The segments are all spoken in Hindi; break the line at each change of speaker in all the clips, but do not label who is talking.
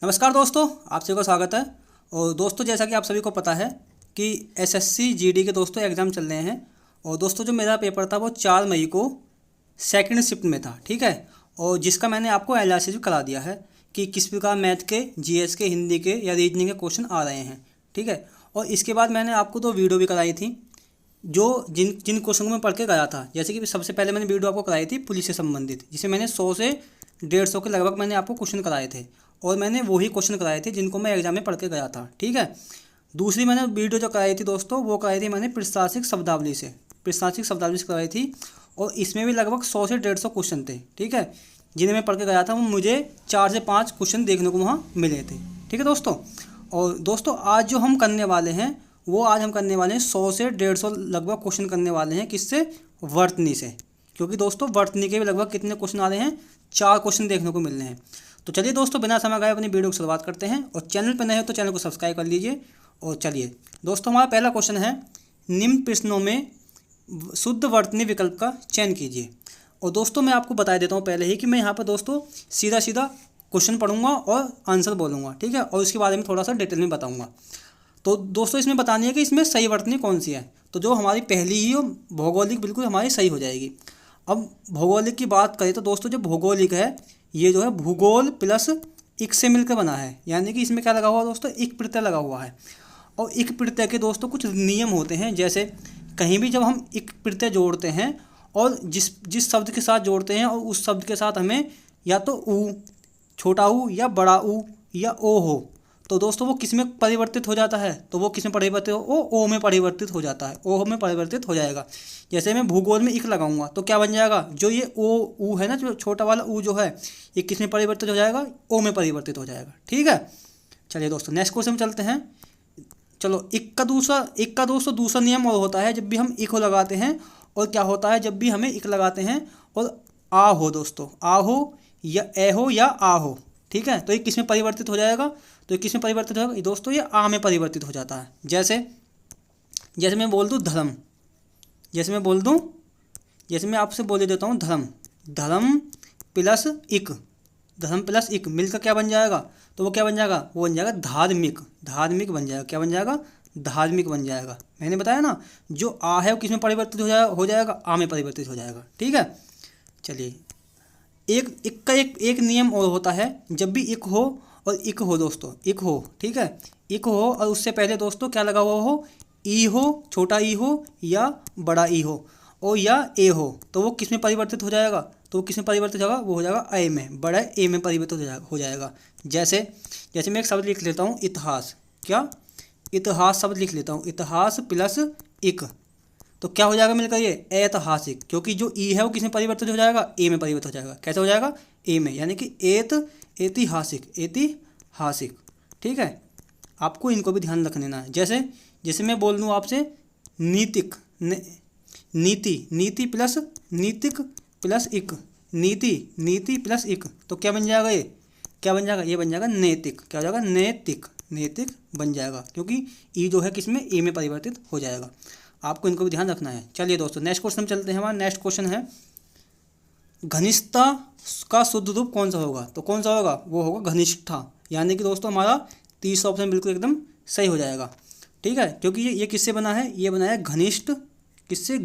नमस्कार दोस्तों, आप सभी का स्वागत है। और दोस्तों, जैसा कि आप सभी को पता है कि एसएससी जीडी के दोस्तों एग्ज़ाम चल रहे हैं। और दोस्तों, जो मेरा पेपर था वो 4 मई को सेकंड शिफ्ट में था, ठीक है। और जिसका मैंने आपको एनालिसिस भी करा दिया है कि किस प्रकार मैथ के, जीएस के, हिंदी के या रीजनिंग के क्वेश्चन आ रहे हैं, ठीक है। और इसके बाद मैंने आपको 2 वीडियो भी कराई थी जो जिन जिन क्वेश्चन को मैं पढ़ के गया था। जैसे कि सबसे पहले मैंने वीडियो आपको कराई थी पुलिस से संबंधित, जिसमें मैंने 100 से 150 के लगभग मैंने आपको क्वेश्चन कराए थे। और मैंने वही क्वेश्चन कराए थे जिनको मैं एग्जाम में पढ़ के गया था, ठीक है। दूसरी मैंने वीडियो जो कराई थी दोस्तों, वो कराई थी मैंने प्रशासनिक शब्दावली से कराई थी। और इसमें भी लगभग 100 से 150 क्वेश्चन थे, ठीक है, जिन्हें मैं पढ़ के गया था। वो मुझे 4 से 5 क्वेश्चन देखने को वहाँ मिले थे, ठीक है दोस्तों। और दोस्तों, आज जो हम करने वाले हैं वो आज हम करने वाले हैं 100 से 150 लगभग क्वेश्चन करने वाले हैं। किससे? वर्तनी से। क्योंकि दोस्तों वर्तनी के भी लगभग कितने क्वेश्चन आ रहे हैं? 4 क्वेश्चन देखने को मिल रहे हैं। तो चलिए दोस्तों, बिना समय गए अपनी वीडियो की शुरुआत करते हैं। और चैनल पर नए हो तो चैनल को सब्सक्राइब कर लीजिए। और चलिए दोस्तों, हमारा पहला क्वेश्चन है, निम्न प्रश्नों में शुद्ध वर्तनी विकल्प का चयन कीजिए। और दोस्तों, मैं आपको बता देता हूँ पहले ही कि मैं यहाँ पर दोस्तों सीधा सीधा क्वेश्चन पढ़ूंगा और आंसर बोलूँगा, ठीक है। और इसके बारे में थोड़ा सा डिटेल में बताऊँगा। तो दोस्तों, इसमें बतानी है कि इसमें सही वर्तनी कौन सी है। तो जो हमारी पहली ही हो भौगोलिक, बिल्कुल हमारी सही हो जाएगी। अब भौगोलिक की बात करें तो दोस्तों, जो भौगोलिक है ये जो है भूगोल प्लस इक से मिलकर बना है। यानी कि इसमें क्या लगा हुआ है दोस्तों? इक प्रत्यय लगा हुआ है। और इक प्रत्यय के दोस्तों कुछ नियम होते हैं। जैसे कहीं भी जब हम इक प्रत्यय जोड़ते हैं और जिस शब्द के साथ जोड़ते हैं और उस शब्द के साथ हमें या तो ऊ, छोटा ऊ या बड़ा ऊ या ओ हो, तो दोस्तों वो किस में परिवर्तित हो जाता है? तो वो किस में परिवर्तित ओ में परिवर्तित हो जाता है। ओ में परिवर्तित हो जाएगा। जैसे मैं भूगोल में इक लगाऊंगा तो क्या बन जाएगा? जो ये ओ ऊ है ना, जो छोटा वाला ऊ जो है, ये किस में परिवर्तित हो जाएगा? ओ में परिवर्तित हो जाएगा, ठीक है। चलिए दोस्तों, नेक्स्ट क्वेश्चन चलते हैं। चलो, इक का दोस्तों दूसरा नियम और होता है। जब भी हम इक हो लगाते हैं, और क्या होता है जब भी हमें इक लगाते हैं और आ हो दोस्तों, आ हो या ए हो या आ हो, ठीक है, तो ये किस में परिवर्तित हो जाएगा? तो ये किस में परिवर्तित होगा दोस्तों? ये आ में परिवर्तित हो जाता है। जैसे मैं बोल दूँ धर्म, जैसे मैं आपसे बोल देता हूँ धर्म प्लस इक मिलकर क्या बन जाएगा? तो वो क्या बन जाएगा? वो बन जाएगा धार्मिक बन जाएगा। क्या बन जाएगा? धार्मिक बन जाएगा। मैंने बताया ना, जो आ है वो किस में परिवर्तित हो जाएगा? आ में परिवर्तित हो जाएगा, ठीक है। चलिए, एक नियम और होता है। जब भी इक हो और इक हो दोस्तों, इक हो, ठीक है, इक हो और उससे पहले दोस्तों क्या लगा हुआ हो? ई हो, छोटा ई हो या बड़ा ई हो, और या ए हो, तो वो किस में परिवर्तित हो जाएगा? तो वो किस में परिवर्तित होगा? वो हो जाएगा ए में, बड़ा ए में परिवर्तित हो जाएगा। जैसे मैं एक शब्द लिख लेता हूँ इतिहास। क्या? इतिहास शब्द लिख लेता हूँ, इतिहास प्लस इक, तो क्या हो जाएगा मिलकर? ये ऐतिहासिक। क्योंकि जो ई है वो किस में परिवर्तित हो जाएगा? ए में परिवर्तित हो जाएगा। कैसे हो जाएगा? ए में, यानी कि ऐतिहासिक, ठीक है। आपको इनको भी ध्यान रख लेना है। जैसे मैं बोल दूँ आपसे नीति प्लस नीतिक प्लस इक, नीति प्लस इक, तो क्या बन जाएगा? ये बन जाएगा नैतिक। क्या हो जाएगा? नैतिक बन जाएगा, क्योंकि ई जो है किसमें? ए में परिवर्तित हो जाएगा। आपको इनको भी ध्यान रखना है। चलिए दोस्तों, नेक्स्ट क्वेश्चन चलते हैं। हमारा नेक्स्ट क्वेश्चन है, घनिष्ठता का शुद्ध रूप कौन सा होगा? तो कौन सा होगा? वो होगा घनिष्ठा। यानी कि दोस्तों हमारा तीसरा ऑप्शन बिल्कुल एकदम सही हो जाएगा, ठीक है। क्योंकि ये किससे बना है? ये बना है घनिष्ठ। किससे?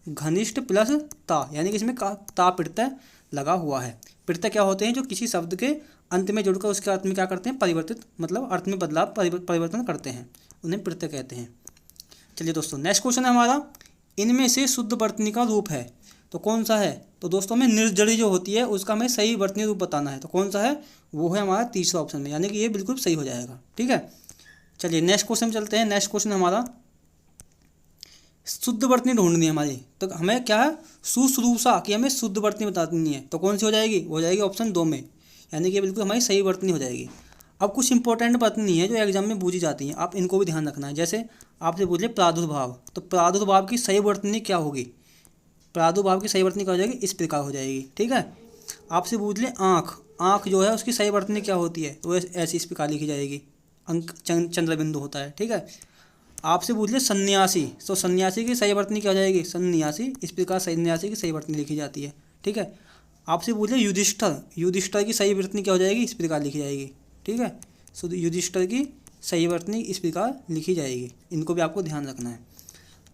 घनिष्ठ प्लस ता, यानी कि इसमें ता प्रत्यय लगा हुआ है। प्रत्यय क्या होते हैं? जो किसी शब्द के अंत में जुड़कर उसके अर्थ में क्या करते हैं? परिवर्तित, मतलब अर्थ में बदलाव, परिवर्तन करते हैं, उन्हें प्रत्यय कहते हैं। चलिए दोस्तों, नेक्स्ट क्वेश्चन है हमारा, इनमें से शुद्ध वर्तनी का रूप है तो कौन सा है? तो दोस्तों हमें निर्जड़ी जो होती है उसका हमें सही वर्तनी रूप बताना है। तो कौन सा है? वो है हमारा तीसरा ऑप्शन में, यानी कि ये बिल्कुल सही हो जाएगा, ठीक है। चलिए नेक्स्ट क्वेश्चन चलते हैं। नेक्स्ट क्वेश्चन हमारा, शुद्ध वर्तनी ढूंढनी है हमारी। तो हमें क्या है? सुश्रूषा की हमें शुद्ध वर्तनी बतानी है। तो कौन सी हो जाएगी? हो जाएगी ऑप्शन 2 में, यानी कि बिल्कुल हमारी सही वर्तनी हो जाएगी। अब कुछ इंपॉर्टेंट वर्तनी है जो एग्जाम में पूछी जाती हैं, आप इनको भी ध्यान रखना है। जैसे आपसे पूछ ले प्रादुर्भाव, तो प्रादुर्भाव की सही वर्तनी क्या होगी? प्रादुर्भाव की सही वर्तनी क्या हो जाएगी? इस प्रकार हो जाएगी, ठीक है। आपसे पूछ ले आँख जो है उसकी सही वर्तनी क्या होती है? तो ऐसी इस प्रकार लिखी जाएगी, अंक चंद्रबिंदु होता है, ठीक है। आपसे पूछ ले सन्यासी, तो सन्यासी की सही वर्तनी क्या हो जाएगी? सन्यासी, इस प्रकार सन्यासी की सही वर्तनी लिखी जाती है, ठीक है। आपसे पूछ ले युधिष्ठिर, युधिष्ठिर की सही वर्तनी क्या हो जाएगी, इस प्रकार लिखी जाएगी। ठीक है, सो युधिष्ठिर की सही वर्तनी इस प्रकार लिखी जाएगी। इनको भी आपको ध्यान रखना है।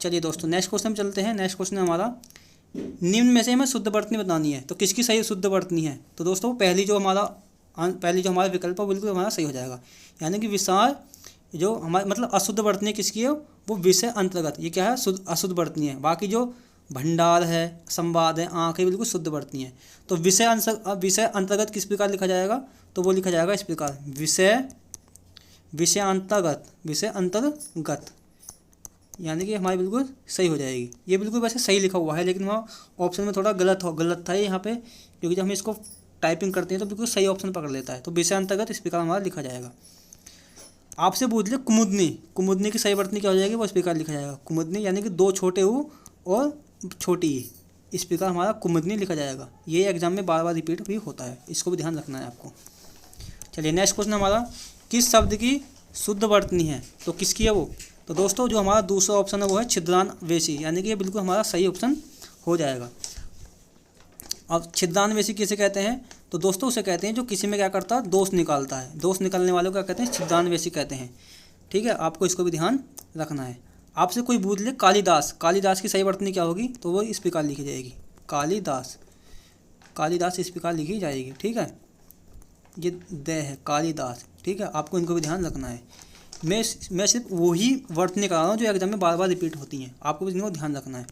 चलिए दोस्तों नेक्स्ट क्वेश्चन चलते हैं। नेक्स्ट क्वेश्चन है हमारा, निम्न में से हमें शुद्ध वर्तनी बतानी है। तो किसकी सही शुद्ध वर्तनी है? तो दोस्तों पहली जो हमारा विकल्प है बिल्कुल हमारा सही हो जाएगा। यानी कि विचार जो हमारे मतलब अशुद्ध वर्तनी किसकी है, वो विषय अंतर्गत, ये क्या है, शुद्ध अशुद्ध वर्तनी है। बाकी जो भंडार है, संवाद है, आँख है, बिल्कुल शुद्ध वर्तनी है। तो विषय अंतर्गत किस प्रकार लिखा जाएगा, तो वो लिखा जाएगा इस प्रकार, विषय अंतर्गत, यानी कि हमारी बिल्कुल सही हो जाएगी। ये बिल्कुल वैसे सही लिखा हुआ है, लेकिन वहाँ ऑप्शन में थोड़ा गलत था यहाँ पे, क्योंकि जब हम इसको टाइपिंग करते हैं तो बिल्कुल सही ऑप्शन पकड़ लेता है। तो विषय अंतर्गत इस प्रकार हमारा लिखा जाएगा। आपसे पूछ ले कुमुदनी की सही वर्तनी क्या हो जाएगी, वो इस प्रकार लिखा जाएगा, कुमुदनी, यानी कि 2 छोटे ऊ और छोटी ई, इस प्रकार हमारा कुमुदनी लिखा जाएगा। ये एग्जाम में बार बार रिपीट भी होता है, इसको भी ध्यान रखना है आपको। चलिए नेक्स्ट क्वेश्चन हमारा, किस शब्द की शुद्ध वर्तनी है? तो किसकी है वो? तो दोस्तों जो हमारा दूसरा ऑप्शन है वो है छिद्रान्वेषी, यानी कि ये बिल्कुल हमारा सही ऑप्शन हो जाएगा। अब छिद्रान्वेषी किसे कहते हैं? तो दोस्तों उसे कहते हैं जो किसी में क्या करता है, दोष निकालता है। दोष निकालने वालों को क्या कहते हैं, छिद्रान्वेषी कहते हैं। ठीक है, आपको इसको भी ध्यान रखना है। आपसे कोई पूछ ले कालिदास की सही वर्तनी क्या होगी, तो वो इस प्रकार लिखी जाएगी, कालिदास इस प्रकार लिखी जाएगी। ठीक है, ये द है कालिदास। ठीक है, आपको इनको भी ध्यान रखना है। मैं सिर्फ वही वर्तनी करा रहा हूँ जो एग्जाम में बार बार रिपीट होती हैं, आपको भी इनको ध्यान रखना है।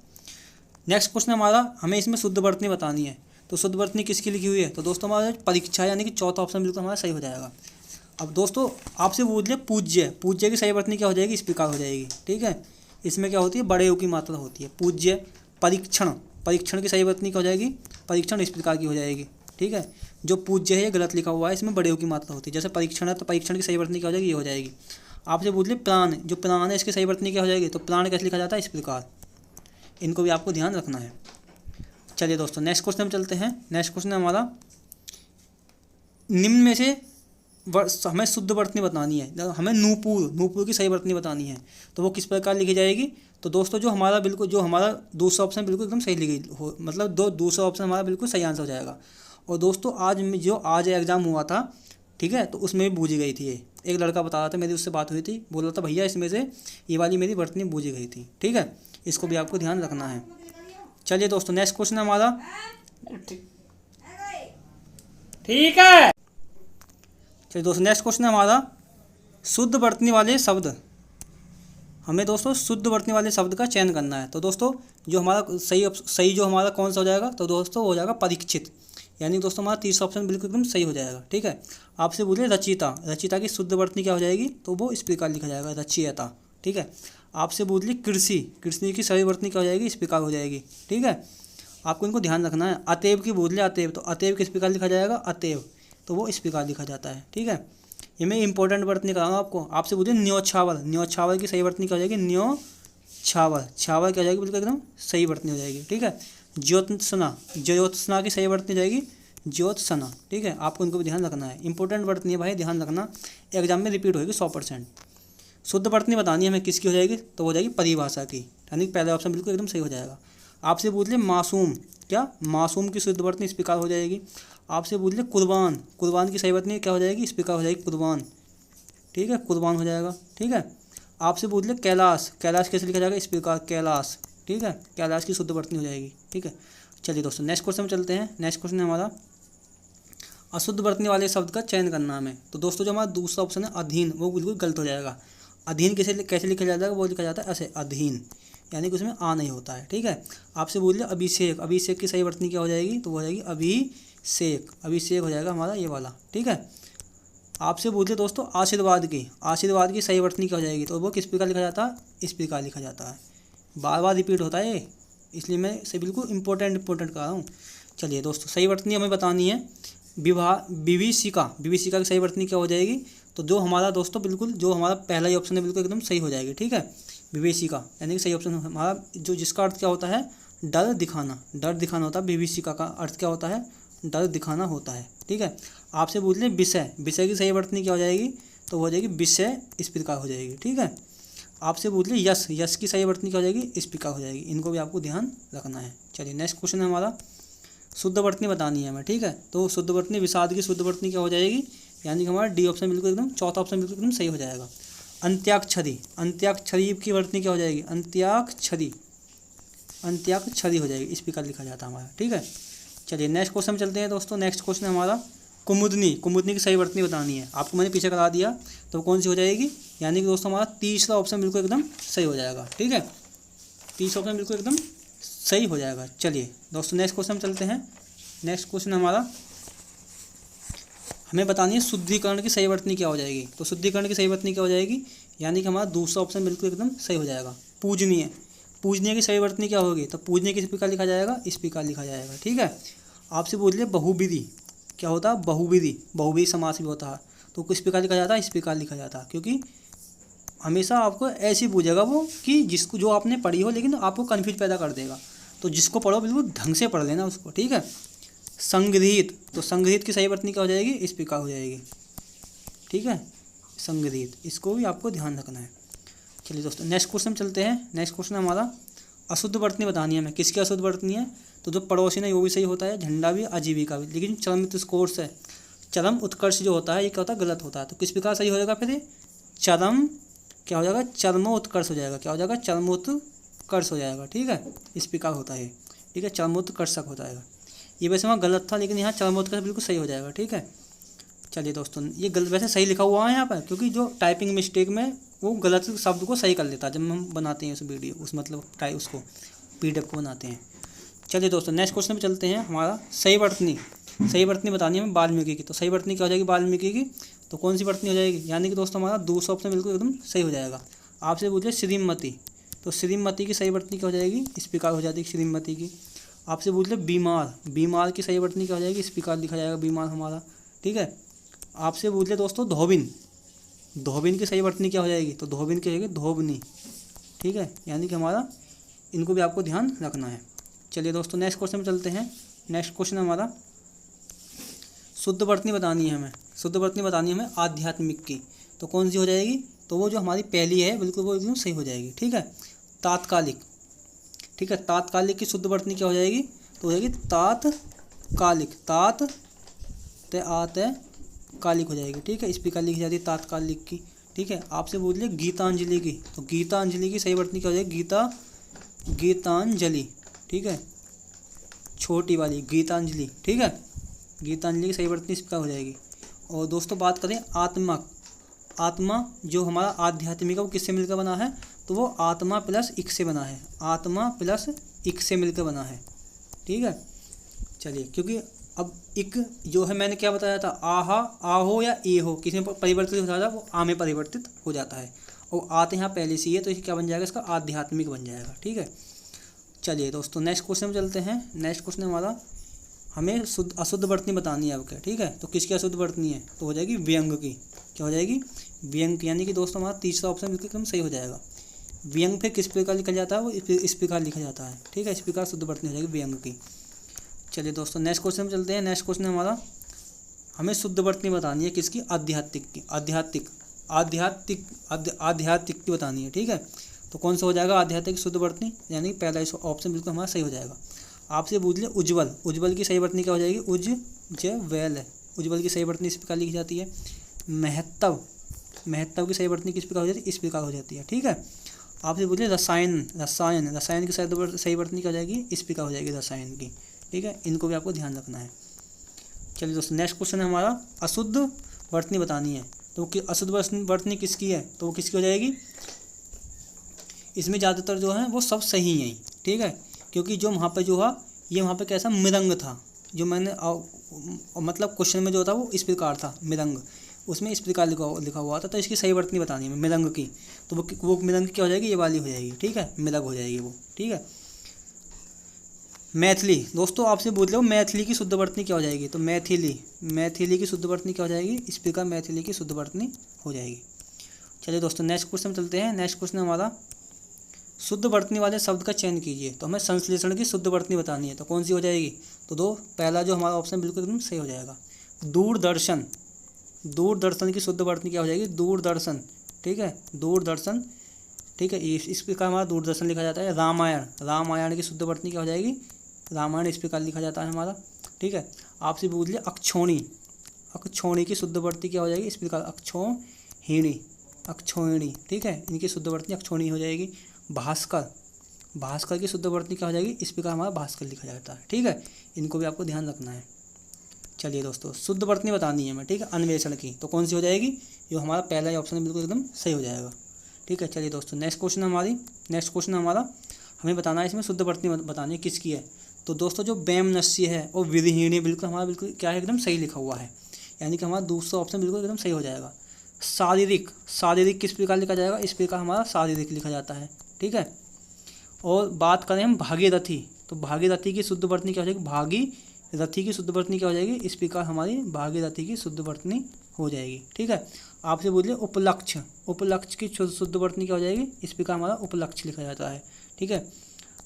नेक्स्ट क्वेश्चन हमारा, हमें इसमें शुद्ध वर्तनी बतानी है। तो शुद्ध वर्तनी किसकी लिखी हुई है? तो दोस्तों हमारा परीक्षा, यानी कि चौथा ऑप्शन बिल्कुल हमारा सही हो जाएगा। अब दोस्तों आपसे पूछ ले पूज्य की सही वर्तनी क्या हो जाएगी, इस प्रकार हो जाएगी। ठीक है, इसमें क्या होती है, बड़े की मात्रा होती है। पूज्य। परीक्षण की सही वर्तनी क्या हो जाएगी, परीक्षण इस प्रकार की हो जाएगी। ठीक है, जो पूज्य है ये गलत लिखा हुआ है, इसमें बड़े की मात्रा होती है। जैसे परीक्षण है तो परीक्षण की सही वर्तनी क्या हो जाएगी, ये हो जाएगी। आपसे पूछ ले प्राण, जो प्राण है इसकी सही वर्तनी क्या हो जाएगी, तो प्राण कैसे लिखा जाता है, इस प्रकार। इनको भी आपको ध्यान रखना है। चलिए दोस्तों नेक्स्ट क्वेश्चन में चलते हैं। नेक्स्ट क्वेश्चन है हमारा, निम्न में से हमें शुद्ध वर्तनी बतानी है। हमें नूपुर की सही वर्तनी बतानी है, तो वो किस प्रकार लिखी जाएगी? तो दोस्तों जो हमारा दूसरा ऑप्शन बिल्कुल एकदम सही लिखी हो, मतलब दूसरा ऑप्शन हमारा बिल्कुल सही आंसर हो जाएगा। और दोस्तों आज एग्ज़ाम हुआ था, ठीक है, तो उसमें भी बूझी गई थी। एक लड़का बता रहा था, मेरी उससे बात हुई थी, बोल रहा था भैया इसमें से ये वाली मेरी वर्तनी बूझी गई थी। ठीक है, इसको भी आपको ध्यान रखना है। चलिए दोस्तों नेक्स्ट क्वेश्चन हमारा, ठीक है, चलिए दोस्तों नेक्स्ट क्वेश्चन है हमारा, शुद्ध वर्तनी वाले शब्द। हमें दोस्तों शुद्ध वर्तनी वाले शब्द का चयन करना है। तो दोस्तों जो हमारा सही जो हमारा कौन सा हो जाएगा, तो दोस्तों हो जाएगा परीक्षित, यानी दोस्तों हमारा तीसरा ऑप्शन बिल्कुल एकदम सही हो जाएगा। ठीक है, आपसे बोलिए रचिता की शुद्ध वर्तनी क्या हो जाएगी, तो वो इस प्रकार लिखा जाएगा, रचयिता। ठीक है, आपसे बोलिए कृषि की सही वर्तनी क्या हो जाएगी, इस प्रकार हो जाएगी। ठीक है, आपको इनको ध्यान रखना है। अतएव की बोलिए अतएव, तो अतएव किस प्रकार लिखा जाएगा, अतएव, तो वो इस प्रकार लिखा जाता है। ठीक है, ये मैं इंपॉर्टेंट वर्तनी कराऊंगा आपको। आपसे बोलिए न्योछावर की सही वर्तनी क्या हो जाएगी, न्योछावर क्या हो जाएगी, बिल्कुल एकदम सही वर्तनी हो जाएगी। ठीक है, ज्योत्सना की सही वर्तनी जाएगी, ज्योत्सना। ठीक है, आपको इनको भी ध्यान रखना है, इंपॉर्टेंट वर्तनी है भाई, ध्यान रखना, एग्जाम में रिपीट होगी 100%। शुद्ध वर्तनी बतानी है हमें किसकी हो जाएगी, तो हो जाएगी परिभाषा की, यानी पहला ऑप्शन बिल्कुल एकदम सही हो जाएगा। आपसे पूछ ले मासूम की शुद्ध वर्तनी इस प्रकार हो जाएगी। आपसे पूछ ले कुर्बान की सही वर्तनी क्या हो जाएगी, इस प्रकार हो जाएगी, कुर्बान। ठीक है, कुर्बान हो जाएगा। ठीक है, आपसे पूछ ले कैलाश कैसे लिखा जाएगा, इस प्रकार, कैलाश। ठीक है, कैलाश की शुद्ध वर्तनी हो जाएगी। ठीक है, चलिए दोस्तों नेक्स्ट क्वेश्चन में चलते हैं। नेक्स्ट क्वेश्चन है हमारा, अशुद्ध वर्तनी वाले शब्द का चयन करना हमें। तो दोस्तों जो हमारा दूसरा ऑप्शन है अधीन, वो बिल्कुल गलत हो जाएगा। अधीन कैसे लिखा जाता है, वो लिखा जाता है ऐसे, अधीन, यानी कि उसमें आ नहीं होता है। ठीक है, आपसे बोलिए अभिषेक की सही वर्तनी क्या हो जाएगी, तो वो हो जाएगी अभिषेक हो जाएगा हमारा ये वाला। ठीक है, आपसे बोलिए दोस्तों आशीर्वाद की सही वर्तनी क्या हो जाएगी, तो वो किस प्रकार लिखा जाता है, इस प्रकार लिखा जाता है। बार बार रिपीट होता है, इसलिए मैं इसे बिल्कुल इंपॉर्टेंट कर रहा हूँ। चलिए दोस्तों सही वर्तनी हमें बतानी है। विभीषिका की सही वर्तनी क्या हो जाएगी, तो जो हमारा दोस्तों बिल्कुल जो हमारा पहला ही ऑप्शन है बिल्कुल एकदम सही हो जाएगी। ठीक है, विभीषिका यानी कि सही ऑप्शन हमारा, जो जिसका अर्थ क्या होता है, डर दिखाना होता है। विभीषिका का अर्थ क्या होता है, डर दिखाना होता है। ठीक है, आपसे पूछ लें विषय की सही वर्तनी क्या हो जाएगी, तो हो जाएगी विषय, इस प्रकार हो जाएगी। ठीक है, आपसे पूछ लें यश की सही वर्तनी क्या हो जाएगी, इस प्रकार हो जाएगी। इनको भी आपको ध्यान रखना है। चलिए नेक्स्ट क्वेश्चन है हमारा, शुद्ध वर्तनी बतानी है हमें, ठीक है। तो शुद्ध वर्तनी, विषाद की शुद्ध वर्तनी क्या हो जाएगी, यानी कि हमारा डी ऑप्शन बिल्कुल एकदम, चौथा ऑप्शन बिल्कुल एकदम सही हो जाएगा। अंत्याक्षरी, अंत्याक्षरी की वर्तनी क्या हो जाएगी, अंत्याक्षरी, अंत्याक्षरी हो जाएगी, इस प्रकार लिखा जाता है हमारा, ठीक है। चलिए नेक्स्ट क्वेश्चन चलते हैं दोस्तों। नेक्स्ट क्वेश्चन है हमारा कुमुदनी, कुमुदनी की सही वर्तनी बतानी है। आपको मैंने पीछे करा दिया, तो कौन सी हो जाएगी, यानी कि दोस्तों हमारा तीसरा ऑप्शन बिल्कुल एकदम सही हो जाएगा, ठीक है। तीसरा ऑप्शन बिल्कुल एकदम सही हो जाएगा। चलिए दोस्तों नेक्स्ट क्वेश्चन चलते हैं। नेक्स्ट क्वेश्चन हमारा, हमें बतानी है शुद्धिकरण की सही वर्तनी क्या हो जाएगी। तो शुद्धिकरण की सही वर्तनी क्या हो जाएगी, यानी कि हमारा दूसरा ऑप्शन बिल्कुल एकदम सही हो जाएगा। पूजनीय, पूजनीय की सही वर्तनी क्या होगी, तो पूजनीय किस प्रकार लिखा जाएगा, इस प्रकार लिखा जाएगा, ठीक है। आपसे पूछ लिया बहुविधि क्या होता है, बहुविधि, बहुविधि समास भी होता है, तो किस प्रकार लिखा जाता है, इस प्रकार लिखा जाता है। क्योंकि हमेशा आपको ऐसे पूछेगा वो कि जिसको, जो आपने पढ़ी हो लेकिन आपको कन्फ्यूज पैदा कर देगा, तो जिसको पढ़ो बिल्कुल ढंग से पढ़ लेना उसको, ठीक है। संग्रहित, तो संग्रहित की सही वर्तनी क्या हो जाएगी, इस प्रकार हो जाएगी, ठीक है। संग्रहित, इसको भी आपको ध्यान रखना है। चलिए दोस्तों नेक्स्ट क्वेश्चन चलते हैं। नेक्स्ट क्वेश्चन हमारा अशुद्ध वर्तनी बतानी है हमें। किसकी अशुद्ध वर्तनी है, तो जो पड़ोसी ने वो भी सही होता है, झंडा भी, आजीविका भी, लेकिन चरम उत्कर्ष है, चरम उत्कर्ष जो होता है ये क्या होता है, गलत होता है। तो किस प्रकार सही हो जाएगा फिर, चरम क्या हो जाएगा, चरमोत्कर्ष हो जाएगा, क्या हो जाएगा, चरमोत्कर्ष हो जाएगा, ठीक है। इस प्रकार होता है, ठीक है, चरमोत्कर्षक हो जाएगा। ये वैसे वहाँ गलत था, लेकिन यहाँ चरमोत्कर्ष बिल्कुल सही हो जाएगा, ठीक है। चलिए दोस्तों ये गलत वैसे सही लिखा हुआ है यहाँ पर, क्योंकि जो टाइपिंग मिस्टेक में वो गलत शब्द को सही कर लेता है जब हम बनाते हैं उस वीडियो, उस मतलब उसको PDF को बनाते हैं। चलिए दोस्तों नेक्स्ट क्वेश्चन पे चलते हैं। हमारा सही वर्तनी, सही वर्तनी बतानी है हमें वाल्मीकि की। तो सही वर्तनी क्या हो जाएगी वाल्मीकि की, तो कौन सी वर्तनी हो जाएगी, यानी कि दोस्तों हमारा दूसरा ऑप्शन बिल्कुल एकदम सही हो जाएगा। आपसे पूछे श्रीमती, तो श्रीमती की सही वर्तनी क्या हो जाएगी, इस प्रकार हो जाती है श्रीमती की। आपसे पूछ ले बीमार, बीमार की सही वर्तनी क्या हो जाएगी, इस प्रकार लिखा जाएगा बीमार हमारा, ठीक है। आपसे पूछ ले दोस्तों धोबिन, धोबिन की सही वर्तनी क्या हो जाएगी, तो धोबिन की हो जाएगी धोबनी, ठीक है। यानी कि हमारा इनको भी आपको ध्यान रखना है। चलिए दोस्तों नेक्स्ट क्वेश्चन में चलते हैं। नेक्स्ट क्वेश्चन हमारा शुद्ध वर्तनी बतानी है हमें, शुद्ध वर्तनी बतानी है हमें आध्यात्मिक की। तो कौन सी हो जाएगी, तो वो जो हमारी पहली है बिल्कुल वो एकदम सही हो जाएगी, ठीक है। तात्कालिक, ठीक है, तात्कालिक की शुद्ध वर्तनी क्या हो जाएगी, तो हो जाएगी तात्कालिक, तात ते आते कालिक हो जाएगी, ठीक है। इस प्रकार लिखी जाती है तात्कालिक की, ठीक है। आपसे पूछ लिया गीतांजलि की, तो गीतांजलि की सही वर्तनी क्या हो जाएगी, गीतांजलि, ठीक है, छोटी वाली गीतांजलि, ठीक है। गीतांजलि की सही वर्तनी इस प्रकार हो जाएगी। और दोस्तों बात करें आत्मा, आत्मा जो हमारा आध्यात्मिक है वो किससे मिलकर बना है, तो वो आत्मा प्लस इक से बना है, आत्मा प्लस इक से मिलकर बना है, ठीक है। चलिए क्योंकि अब इक जो है मैंने क्या बताया था, आहा, आहो या ए हो, किसी में परिवर्तित हो जाता है वो आ में परिवर्तित हो जाता है, और आत यहाँ पहले से ही है तो इसे क्या बन जाएगा, इसका आध्यात्मिक बन जाएगा, ठीक है। चलिए दोस्तों नेक्स्ट क्वेश्चन में चलते हैं। नेक्स्ट क्वेश्चन हमारा हमें शुद्ध अशुद्ध वर्तनी बतानी है आपके, ठीक है। तो किसकी अशुद्ध वर्तनी है, तो हो जाएगी व्यंग की, क्या हो जाएगी, व्यंग, यानी कि दोस्तों हमारा तीसरा ऑप्शन बिल्कुल एकदम सही हो जाएगा। व्यंग फिर किस प्रकार लिखा जाता है, वो इस प्रकार लिखा जाता है, ठीक है। इस प्रकार शुद्ध वर्तनी हो जाएगी व्यंग की। चलिए दोस्तों नेक्स्ट क्वेश्चन में चलते हैं। नेक्स्ट क्वेश्चन हमारा हमें शुद्ध वर्तनी बतानी है किसकी, आध्यात्मिक की, आध्यात्मिक की बतानी है, ठीक है। तो कौन सा हो जाएगा आध्यात्मिक शुद्ध वर्तनी, यानी पहला इस ऑप्शन बिल्कुल हमारा सही हो जाएगा। आपसे पूछ लिया उज्ज्वल, उज्ज्वल की सही वर्तनी क्या हो जाएगी, उज्ज्वल, उज्ज्वल की सही वर्तनी इस प्रकार लिखी जाती है। महत्व, महत्व की सही वर्तनी किस प्रकार हो जाती है, इस प्रकार हो जाती है, ठीक है। आपसे पूछ लिया रसायन, रसायन, रसायन की सही वर्तनी क्या हो जाएगी, इस प्रकार हो जाएगी रसायन की, ठीक है। इनको भी आपको ध्यान रखना है। चलिए दोस्तों नेक्स्ट क्वेश्चन है हमारा अशुद्ध वर्तनी बतानी है। तो अशुद्ध वर्तनी किसकी है, तो वो किसकी हो जाएगी, इसमें ज़्यादातर जो है वो सब सही हैं, ठीक है। क्योंकि जो वहाँ पर जो है ये वहाँ पे कैसा मृदंग था, जो मैंने मतलब क्वेश्चन में जो था वो इस प्रकार था मृदंग, उसमें इस प्रकार लिखा हुआ था। तो इसकी सही वर्तनी बतानी है मृदंग की, तो वो मृदंग क्या हो जाएगी, ये वाली हो जाएगी, ठीक है, मृदंग हो जाएगी वो, ठीक है। मैथिली, दोस्तों आपसे पूछ लो मैथिली की शुद्ध वर्तनी क्या हो जाएगी, तो मैथिली, मैथिली की शुद्ध वर्तनी क्या हो जाएगी, इस प्रकार मैथिली की शुद्ध वर्तनी हो जाएगी। चलिए दोस्तों नेक्स्ट क्वेश्चन चलते हैं। नेक्स्ट क्वेश्चन हमारा शुद्ध वर्तनी वाले शब्द का चयन कीजिए। तो हमें संश्लेषण की शुद्ध वर्तनी बतानी है, तो कौन सी हो जाएगी, तो पहला जो हमारा ऑप्शन बिल्कुल एकदम सही हो जाएगा। दूरदर्शन, दूरदर्शन की शुद्ध वर्तनी क्या हो जाएगी, दूरदर्शन, ठीक है, दूरदर्शन, ठीक है। इस प्रकार हमारा दूरदर्शन लिखा जाता है। रामायण, रामायण की शुद्ध वर्तनी क्या हो जाएगी, रामायण इस प्रकार लिखा जाता है हमारा। ठीक है, आपसे पूछ लिया अक्षौणी, अक्षौणी की शुद्ध वर्ती क्या हो जाएगी इस प्रकार, अक्षौहिणी, अक्षौहिणी। ठीक है, इनकी शुद्ध वर्ती अक्षौणी हो जाएगी। भास्कर, भास्कर की शुद्ध वर्ती क्या हो जाएगी इस प्रकार हमारा भास्कर लिखा जाता है। ठीक है, इनको भी आपको ध्यान रखना है। चलिए दोस्तों, शुद्ध वर्तनी बतानी है हमें। ठीक है, अन्वेषण की, तो कौन सी हो जाएगी, जो हमारा पहला ही ऑप्शन बिल्कुल एकदम सही हो जाएगा। ठीक है, चलिए दोस्तों, नेक्स्ट क्वेश्चन हमारा हमें बताना है इसमें शुद्ध वर्तनी बतानी है किसकी है। तो दोस्तों जो वैमनस्य है और विधिहीणी बिल्कुल हमारा बिल्कुल क्या है एकदम सही लिखा हुआ है, यानी कि हमारा दूसरा ऑप्शन बिल्कुल एकदम सही हो जाएगा। शारीरिक, शारीरिक किस प्रकार लिखा जाएगा इस प्रकार हमारा शारीरिक लिखा जाता है। ठीक है, और बात करें हम भागीरथी, तो भागीरथी की शुद्ध वर्तनी क्या हो जाएगी, भागीरथी की शुद्ध वर्तनी क्या हो जाएगी इस प्रकार हमारी भागीरथी की शुद्ध वर्तनी हो जाएगी। ठीक है, आपसे बोलिए उपलक्ष्य, उपलक्ष्य की शुद्ध वर्तनी क्या हो जाएगी इस प्रकार हमारा उपलक्ष्य लिखा जाता है। ठीक है,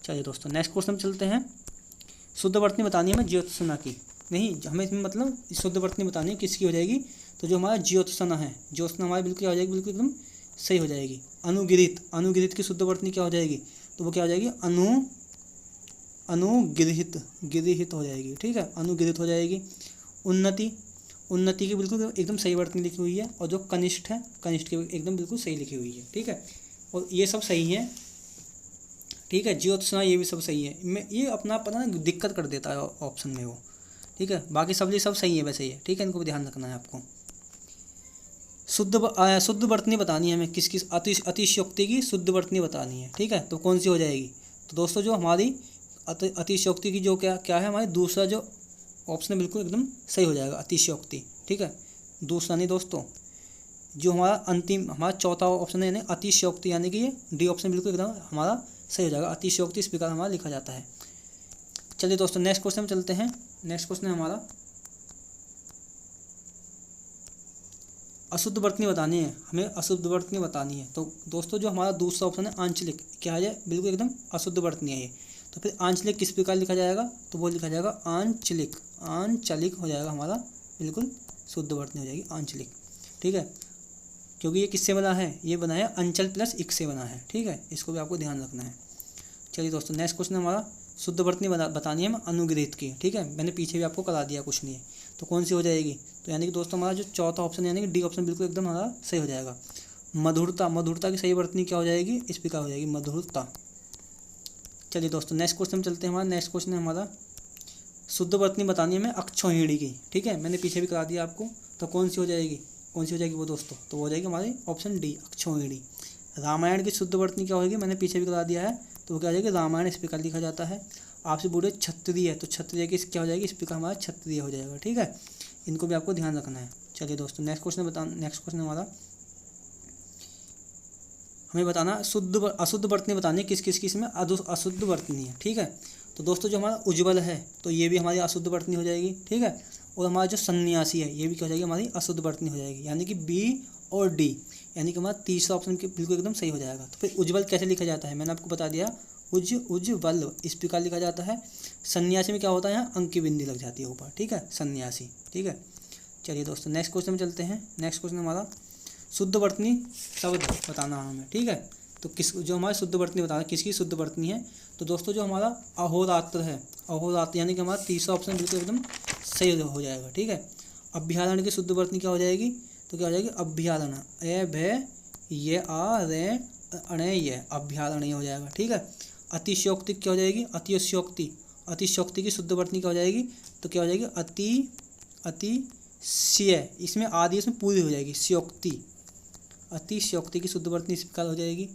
चलिए दोस्तों नेक्स्ट क्वेश्चन चलते हैं। शुद्ध वर्तनी बतानी है हमें ज्योत्सना की, नहीं हमें इसमें मतलब शुद्ध वर्तनी बतानी है किसकी हो जाएगी, तो जो हमारा ज्योत्सना है, ज्योत्सना हमारी बिल्कुल क्या हो जाएगी बिल्कुल एकदम सही हो जाएगी। अनुगिरित, अनुगिरित की शुद्ध वर्तनी क्या हो जाएगी, तो वो क्या हो जाएगी अनुगृहित, गृहित हो जाएगी। ठीक है, अनुगृहित हो जाएगी। उन्नति, उन्नति की बिल्कुल एकदम सही वर्तनी लिखी हुई है, और जो कनिष्ठ है, कनिष्ठ की एकदम बिल्कुल सही लिखी हुई है। ठीक है, और ये सब सही है। ठीक है, ज्योत्सना ये भी सब सही है। मैं ये अपना पता ना दिक्कत कर देता है ऑप्शन में वो। ठीक है, बाकी सब सही है वैसे ही है। ठीक है, इनको भी ध्यान रखना है आपको। शुद्ध वर्तनी बतानी है हमें किसकी, अतिशयोक्ति की शुद्ध वर्तनी बतानी है। ठीक है, तो कौन सी हो जाएगी, तो दोस्तों जो हमारी अतिशयोक्ति की जो क्या है हमारी दूसरा जो ऑप्शन बिल्कुल एकदम सही हो जाएगा, अतिशयोक्ति। ठीक है, दूसरा नहीं दोस्तों, जो हमारा अंतिम हमारा चौथा ऑप्शन है यानी अतिशयोक्ति, यानी कि ये डी ऑप्शन बिल्कुल एकदम हमारा सही हो जाएगा। अतिशयोक्ति इस प्रकार हमारा लिखा जाता है। चलिए दोस्तों नेक्स्ट क्वेश्चन में चलते हैं। नेक्स्ट क्वेश्चन है हमारा अशुद्ध वर्तनी बतानी है हमें, अशुद्ध वर्तनी बतानी है। तो दोस्तों जो हमारा दूसरा ऑप्शन है आंचलिक, क्या है बिल्कुल एकदम अशुद्ध वर्तनी है ये। तो फिर आंचलिक किस प्रकार लिखा जाएगा, तो वो लिखा जाएगा आंचलिक, आंचलिक हो जाएगा हमारा बिल्कुल शुद्ध वर्तनी हो जाएगी आंचलिक। ठीक है, क्योंकि ये किससे बना है, ये बना है अंचल प्लस इक से बना है। ठीक है, इसको भी आपको ध्यान रखना है। चलिए दोस्तों नेक्स्ट क्वेश्चन हमारा शुद्ध वर्तनी बतानी है हमें अनुग्रहित की। ठीक है, मैंने पीछे भी आपको करा दिया, कुछ नहीं है। तो कौन सी हो जाएगी, तो यानी कि दोस्तों हमारा जो चौथा ऑप्शन यानी कि डी ऑप्शन बिल्कुल एकदम हमारा सही हो जाएगा। मधुरता, मधुरता की सही वर्तनी क्या हो जाएगी इस प्रकार हो जाएगी मधुरता। चलिए दोस्तों नेक्स्ट क्वेश्चन चलते हैं। हमारा नेक्स्ट क्वेश्चन है हमारा शुद्ध वर्तनी बतानी है हमें अक्षौहिणी की। ठीक है, मैंने पीछे भी करा दिया आपको। तो कौन सी हो जाएगी, कौन सी हो जाएगी वो दोस्तों, तो वो हो जाएगी हमारी ऑप्शन डी अक्षौहिणी। रामायण की शुद्ध वर्तनी क्या होगी, मैंने पीछे भी करा दिया है। तो वो क्या हो जाएगी रामायण इस प्रकार लिखा जाता है। आपसे बोले क्षत्रिय, तो क्षत्रिय की क्या हो जाएगी इस प्रकार हमारा क्षत्रिय हो जाएगा। ठीक है, इनको भी आपको ध्यान रखना है। चलिए दोस्तों नेक्स्ट क्वेश्चन हमारा हमें बताना अशुद्ध वर्तनी बतानी है किस किस किस में अशुद्ध वर्तनी है। ठीक है, तो दोस्तों जो हमारा उज्ज्वल है तो ये भी हमारी अशुद्ध वर्तनी हो जाएगी। ठीक है, और हमारा जो सन्यासी है ये भी क्या हो जाएगी हमारी अशुद्ध वर्तनी हो जाएगी, यानी कि बी और डी, यानी कि हमारा तीसरा ऑप्शन बिल्कुल एकदम सही हो जाएगा। तो फिर उज्ज्वल कैसे लिखा जाता है, मैंने आपको बता दिया उज्ज्वल इस प्रकार लिखा जाता है। सन्यासी में क्या होता है, यहाँ अंक की बिंदी लग जाती है ऊपर। ठीक है, सन्यासी। ठीक है, चलिए दोस्तों नेक्स्ट क्वेश्चन में चलते हैं। नेक्स्ट क्वेश्चन हमारा शुद्ध वर्तनी शब्द बताना हमें। ठीक है, तो किस जो हमारी शुद्ध वर्तनी बताना किसकी शुद्ध वर्तनी है, तो दोस्तों जो हमारा अहोरात्र है, अहोरात्र यानी कि हमारा तीसरा ऑप्शन बिल्कुल एकदम सही हो जाएगा। ठीक है, अभ्यारण की शुद्ध वर्तनी क्या हो जाएगी, तो क्या हो जाएगी अभ्यारण, ए भय ये आ रे अणे ये अभ्यारण हो जाएगा। ठीक है, अतिशयोक्ति क्या हो जाएगी अतिशयोक्ति, अतिशयोक्ति की शुद्ध वर्तनी क्या हो जाएगी, तो क्या हो जाएगी अतिशय, इसमें आदि इसमें पूरी हो जाएगी स्योक्ति, अतिशयोक्ति की शुद्ध वर्तनी इस प्रकार हो जाएगी।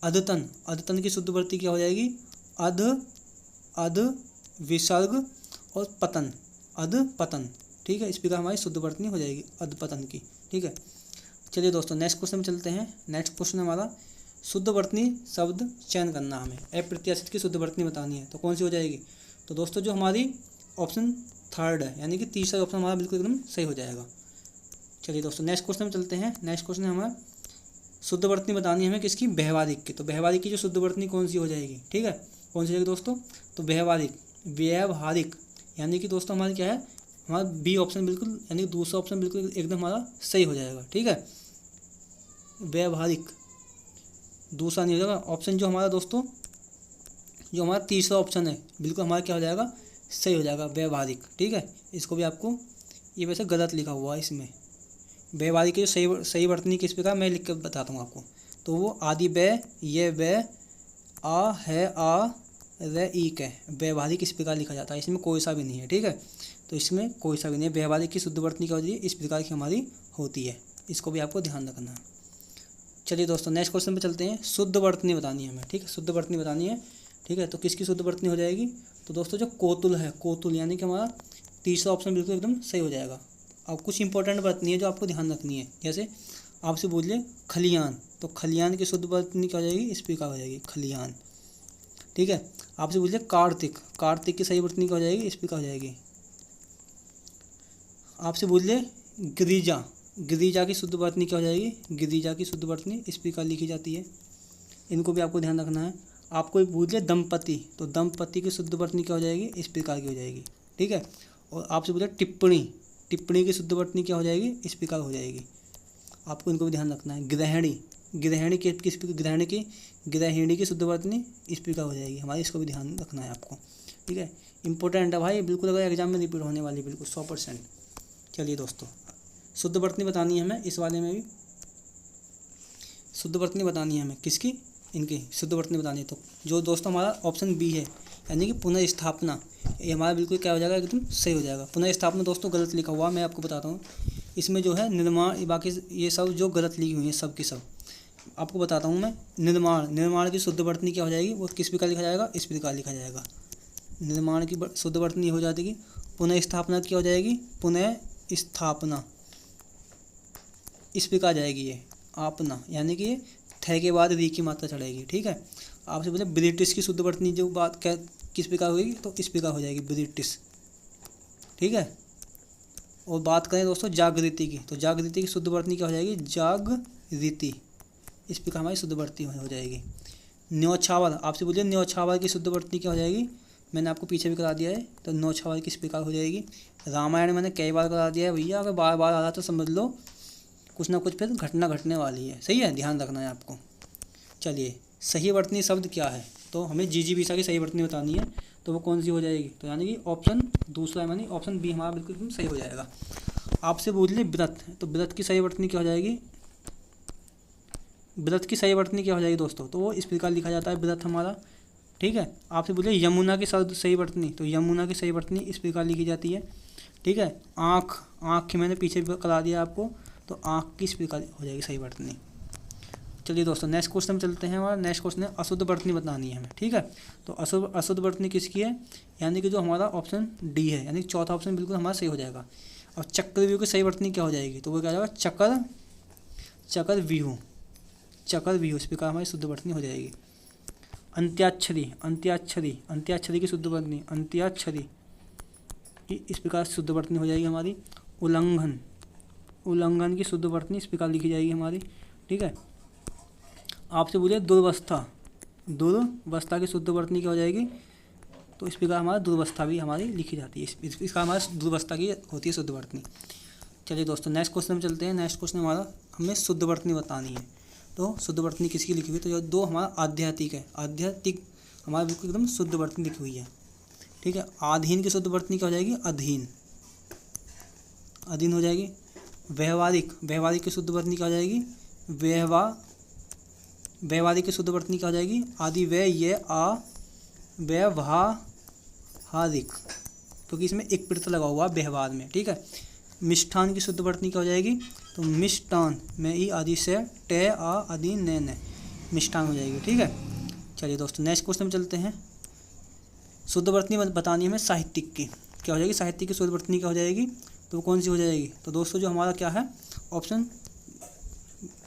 अधतन, अधतन की शुद्ध वर्तनी क्या हो जाएगी अध विसर्ग और पतन, अध पतन। ठीक है, इस प्रकार हमारी शुद्ध वर्तनी हो जाएगी अध पतन की। ठीक है, चलिए दोस्तों नेक्स्ट क्वेश्चन में चलते हैं। नेक्स्ट क्वेश्चन हमारा शुद्ध वर्तनी शब्द चयन करना हमें, अप्रत्याशित की शुद्ध वर्तनी बतानी है। तो कौन सी हो जाएगी, तो दोस्तों जो हमारी ऑप्शन थर्ड है यानी कि तीसरा ऑप्शन हमारा बिल्कुल एकदम सही हो जाएगा। चलिए दोस्तों नेक्स्ट क्वेश्चन में चलते हैं। नेक्स्ट क्वेश्चन है हमारा शुद्ध वर्तनी बतानी है हमें किसकी, व्यवहारिक की। तो व्यवहारिक की जो शुद्ध वर्तनी कौन सी हो जाएगी, ठीक है, कौन सी हो जाएगी दोस्तों, तो व्यवहारिक यानी कि दोस्तों हमारा क्या है, हमारा बी ऑप्शन बिल्कुल यानी कि दूसरा ऑप्शन बिल्कुल एकदम हमारा सही हो जाएगा। ठीक है, व्यवहारिक, दूसरा नहीं हो जाएगा ऑप्शन जो हमारा दोस्तों जो हमारा तीसरा ऑप्शन है बिल्कुल हमारा क्या हो जाएगा, सही हो जाएगा, व्यवहारिक। ठीक है, इसको भी आपको, ये वैसे गलत लिखा हुआ है इसमें, व्यवहारिक के जो सही वर्तनी किस प्रकार मैं लिख कर बताता हूँ आपको। तो वो आदि बै, ये बै, आ है आ, रे ई के, व्यवहारिक इस प्रकार लिखा जाता है, इसमें कोई सा भी नहीं है। ठीक है, तो इसमें कोई सा भी नहीं है। व्यवहारिक की शुद्ध वर्तनी क्या होती है, इस प्रकार की हमारी होती है, इसको भी आपको ध्यान रखना है। चलिए दोस्तों नेक्स्ट क्वेश्चन पे चलते हैं। शुद्ध वर्तनी बतानी है हमें। ठीक है, शुद्ध वर्तनी बतानी है। ठीक है, तो किसकी शुद्ध वर्तनी हो जाएगी, तो दोस्तों जो कोतुल है, कोतुल यानी कि हमारा तीसरा ऑप्शन बिल्कुल एकदम सही हो जाएगा। अब कुछ इंपॉर्टेंट वर्तनी है जो आपको ध्यान रखनी है, जैसे आपसे बोलिए खलियान, तो खलियान की शुद्ध वर्तनी क्या हो जाएगी, इस प्रकार हो जाएगी, खलियान। ठीक है, आपसे बोलिए कार्तिक, कार्तिक की सही वर्तनी क्या हो जाएगी, इस प्रकार हो जाएगी। आपसे बोलिए गिरिजा, गिरिजा की शुद्ध वर्तनी क्या हो जाएगी, गिरिजा की शुद्ध वर्तनी इस प्रकार लिखी जाती है, इनको भी आपको ध्यान रखना है। आपको एक बोलिए दंपति, तो दंपति की शुद्ध वर्तनी क्या हो जाएगी, इस प्रकार की हो जाएगी। ठीक है, और आपसे बोलिए टिप्पणी, टिप्पणी की शुद्ध वर्तनी क्या हो जाएगी, इस प्रकार हो जाएगी। आपको इनको भी ध्यान रखना है। गृहिणी, गृहिणी की किस, गृहिणी की, गृहिणी की शुद्ध वर्तनी इस प्रकार हो जाएगी हमारी, इसको भी ध्यान रखना है आपको। ठीक है, इंपॉर्टेंट है भाई, बिल्कुल अगर एग्जाम में रिपीट होने वाली, बिल्कुल 100%। चलिए दोस्तों शुद्ध वर्तनी बतानी है हमें, इस वाले में भी शुद्ध वर्तनी बतानी है हमें, किसकी, इनकी शुद्ध वर्तनी बतानी है। तो जो दोस्तों हमारा ऑप्शन बी है, यानी कि पुनर्स्थापना, ये हमारा बिल्कुल क्या हो जाएगा, एकदम सही हो जाएगा। पुनर्स्थापना दोस्तों गलत लिखा हुआ, मैं आपको बताता हूँ। इसमें जो है निर्माण, बाकी ये सब जो गलत लिखी हुई है सब की सब आपको बताता हूँ मैं। निर्माण, निर्माण की शुद्ध वर्तनी क्या हो जाएगी, वो किस प्रकार लिखा जाएगा, इस प्रकार लिखा जाएगा। निर्माण की शुद्ध वर्तनी हो जाती है। पुनर्स्थापना क्या हो जाएगी, पुनर्स्थापना इस प्रकार जाएगी, ये आपना, यानी कि थे के बाद री की मात्रा चढ़ेगी। ठीक है, आपसे बोले ब्रिटिश की शुद्ध वर्तनी जो बात क्या किस प्रकार होगी, तो इस प्रकार हो जाएगी, ब्रिटिश। ठीक है, और बात करें दोस्तों जागृति की, तो जागृति की शुद्ध वर्तनी क्या हो जाएगी, जागृति इस प्रकार हमारी शुद्ध वर्तनी हो जाएगी। न्योछावर, आपसे बोलिए न्योछावर की शुद्ध वर्तनी क्या हो जाएगी, मैंने आपको पीछे भी करा दिया है, तो न्योछावर किस प्रकार हो जाएगी। रामायण मैंने कई बार करा दिया है भैया, अगर बार बार आ रहा तो समझ लो कुछ ना कुछ फिर घटना घटने वाली है। सही है, ध्यान रखना है आपको। चलिए सही वर्तनी शब्द क्या है, तो हमें जिजीविका की सही वर्तनी बतानी है, तो वो कौन सी हो जाएगी, तो यानी कि ऑप्शन दूसरा, यानी ऑप्शन बी हमारा बिल्कुल एकदम सही हो जाएगा। आपसे बोल ली व्रत, तो व्रत की सही वर्तनी क्या हो जाएगी, व्रत की सही वर्तनी क्या हो जाएगी दोस्तों, तो वो इस प्रकार लिखा जाता है व्रत हमारा। ठीक है, आपसे बोलिए यमुना की सही वर्तनी, तो यमुना की सही वर्तनी इस प्रकार लिखी जाती है। ठीक है, आँख, आँख की मैंने पीछे भी करा दिया आपको, तो आँख की इस प्रकार हो जाएगी सही वर्तनी। चलिए दोस्तों नेक्स्ट क्वेश्चन में चलते हैं। हमारा नेक्स्ट क्वेश्चन है अशुद्ध वर्तनी बतानी है हमें। ठीक है, तो अशुद्ध वर्तनी किसकी है, यानी कि जो हमारा ऑप्शन डी है, यानी कि चौथा ऑप्शन बिल्कुल हमारा सही हो जाएगा। और चक्रव्यूह की सही वर्तनी क्या हो जाएगी, तो वो क्या हो जाएगा, चक्रव्यूह, चक्रव्यूह इस प्रकार हमारी शुद्ध वर्तनी हो जाएगी। अंत्याक्षरी, अंत्याक्षरी, अंत्याक्षरी की शुद्ध वर्तनी, अंत्याक्षरी इस प्रकार शुद्ध वर्तनी हो जाएगी हमारी। उल्लंघन, उल्लंघन की शुद्ध वर्तनी इस प्रकार लिखी जाएगी हमारी। ठीक है, आपसे बोलिए दुर्वस्था, दुर्वस्था की शुद्ध वर्तनी क्या हो जाएगी, तो इस प्रकार हमारा दुर्वस्था भी हमारी लिखी जाती है, इसका हमारा दुर्वस्था की होती है शुद्ध वर्तनी। चलिए दोस्तों नेक्स्ट क्वेश्चन में चलते हैं। नेक्स्ट क्वेश्चन हमारा हमें शुद्ध वर्तनी बतानी है, तो शुद्ध वर्तनी किसकी लिखी हुई है, तो जो दो हमारा आध्यात्मिक है, आध्यात्मिक हमारा बिल्कुल एकदम शुद्ध वर्तनी लिखी हुई है। ठीक है, आधीन की शुद्ध वर्तनी क्या हो जाएगी, अधीन, अधीन हो जाएगी। व्यवहारिक, व्यवहारिक की शुद्ध वर्तनी क्या हो जाएगी, व्यवहारिक की शुद्ध वर्तनी क्या हो जाएगी, आदि वे ये आ व्यवहारिक, क्योंकि इसमें एक प्रत्यय लगा हुआ व्यवहार में। ठीक है, मिष्ठान की शुद्ध वर्तनी क्या हो जाएगी, तो मिष्टान में ई आदि से टे आ आदि ने मिष्टान हो जाएगी। ठीक है, चलिए दोस्तों नेक्स्ट क्वेश्चन में चलते हैं। शुद्ध वर्तनी बतानी है हमें साहित्यिक की, क्या हो जाएगी, साहित्यिक की शुद्ध वर्तनी क्या हो जाएगी, तो कौन सी हो जाएगी, तो दोस्तों जो हमारा क्या है, ऑप्शन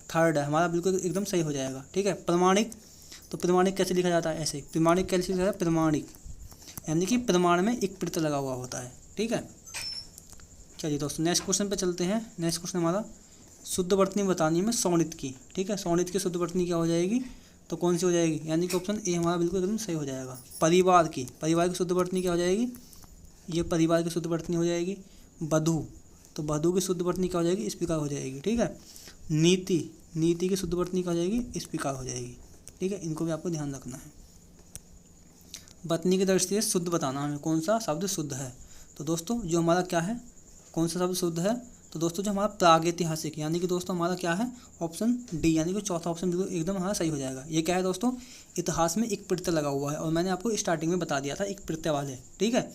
थर्ड है हमारा, बिल्कुल एकदम सही हो जाएगा। ठीक है, प्रमाणिक, तो प्रमाणिक कैसे लिखा जाता है, ऐसे प्रमाणिक कैसे लिखा जाता है, प्रमाणिक यानी कि प्रमाण में एक प्रत्यय लगा हुआ होता है। ठीक है, चलिए दोस्तों नेक्स्ट क्वेश्चन पे चलते हैं। नेक्स्ट क्वेश्चन हमारा शुद्ध वर्तनी बतानी है हमें सौणित की। ठीक है, सौणित की शुद्ध वर्तनी क्या हो जाएगी, तो कौन सी हो जाएगी, यानी कि ऑप्शन ए हमारा बिल्कुल एकदम सही हो जाएगा। परिवार की, परिवार की शुद्ध वर्तनी क्या हो जाएगी, ये परिवार की शुद्ध वर्तनी हो जाएगी। वधू, तो वधू की शुद्ध वर्तनी क्या हो जाएगी, इस प्रकार हो जाएगी। ठीक है, नीति, नीति की शुद्ध वर्तनी क्या हो जाएगी, इस प्रकार हो जाएगी। ठीक है, इनको भी आपको ध्यान रखना है। वर्तनी की दृष्टि से शुद्ध बताना हमें कौन सा शब्द शुद्ध है। तो दोस्तों जो हमारा क्या है, कौन सा शब्द शुद्ध है, तो दोस्तों जो हमारा प्रागैतिहासिक, यानी कि दोस्तों हमारा क्या है ऑप्शन डी, यानी कि चौथा ऑप्शन बिल्कुल एकदम हमारा सही हो जाएगा। ये क्या है दोस्तों, इतिहास में एक प्रत्यय लगा हुआ है, और मैंने आपको स्टार्टिंग में बता दिया था एक प्रत्यय वाले, ठीक है।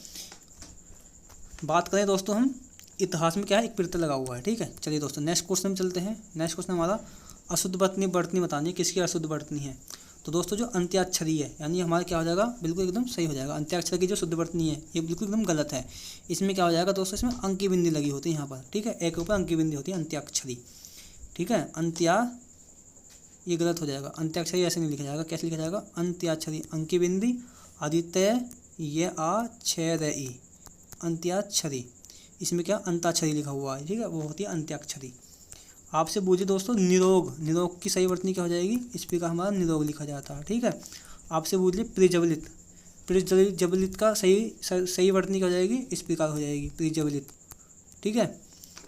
बात करें दोस्तों हम इतिहास में क्या है, एक प्रत्यय लगा हुआ है, ठीक है। चलिए दोस्तों नेक्स्ट क्वेश्चन में चलते हैं। नेक्स्ट क्वेश्चन हमारा अशुद्ध वर्तनी बतानी है, किसकी अशुद्ध वर्तनी है। तो दोस्तों जो अंत्याक्षरी है, यानी हमारा क्या हो जाएगा, बिल्कुल एकदम सही हो जाएगा। अंत्याक्षर की जो शुद्ध वर्तनी है ये बिल्कुल एकदम गलत है। इसमें क्या हो जाएगा दोस्तों, इसमें अंक की बिंदी लगी होती है यहाँ पर, ठीक है, एक के ऊपर अंक की बिंदी होती है अंत्याक्षरी, ठीक है। ये गलत हो जाएगा, अंत्याक्षरी ऐसे नहीं लिखा जाएगा, कैसे लिखा जाएगा, अंत्याक्षरी अंक की बिंदी आदित्य ये आ छेद ई अंत्याक्षरी, इसमें क्या अंताक्षरी लिखा हुआ है, ठीक है, वो होती है अंत्याक्षरी। आपसे पूछे दोस्तों निरोग की सही वर्तनी क्या हो जाएगी, इस पर का हमारा निरोग लिखा जाता है, ठीक है। आपसे पूछ ले प्रिजवलित का सही वर्तनी क्या हो जाएगी, इस प्रकार हो जाएगी प्रिजवलित, ठीक है।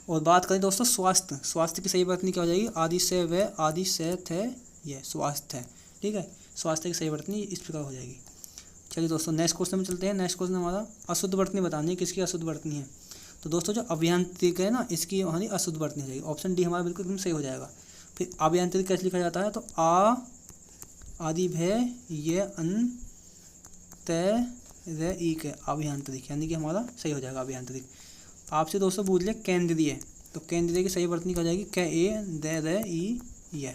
और बात करें दोस्तों स्वास्थ्य की सही वर्तनी क्या हो जाएगी, आदि से व आदि से थे ये स्वास्थ्य है, ठीक है। स्वास्थ्य की सही वर्तनी इस प्रकार हो जाएगी। चलिए दोस्तों नेक्स्ट क्वेश्चन में चलते हैं। नेक्स्ट क्वेश्चन हमारा अशुद्ध वर्तनी बतानी है, किसकी अशुद्ध वर्तनी है। तो दोस्तों जो अभियांत्रिक है ना, इसकी हमारी अशुद्ध वर्तनी हो जाएगी, ऑप्शन डी हमारा बिल्कुल एकदम सही हो जाएगा। फिर अभियांत्रिक कैसे लिखा जाता है, तो आ आदि भय ये अन तय रे ई के अभियांत्रिक, यानी कि हमारा सही हो जाएगा अभियांत्रिक। आपसे दोस्तों पूछ ले केंद्रीय, तो केंद्रीय की सही वर्तनी क्या हो जाएगी, क ए दे रे ई ये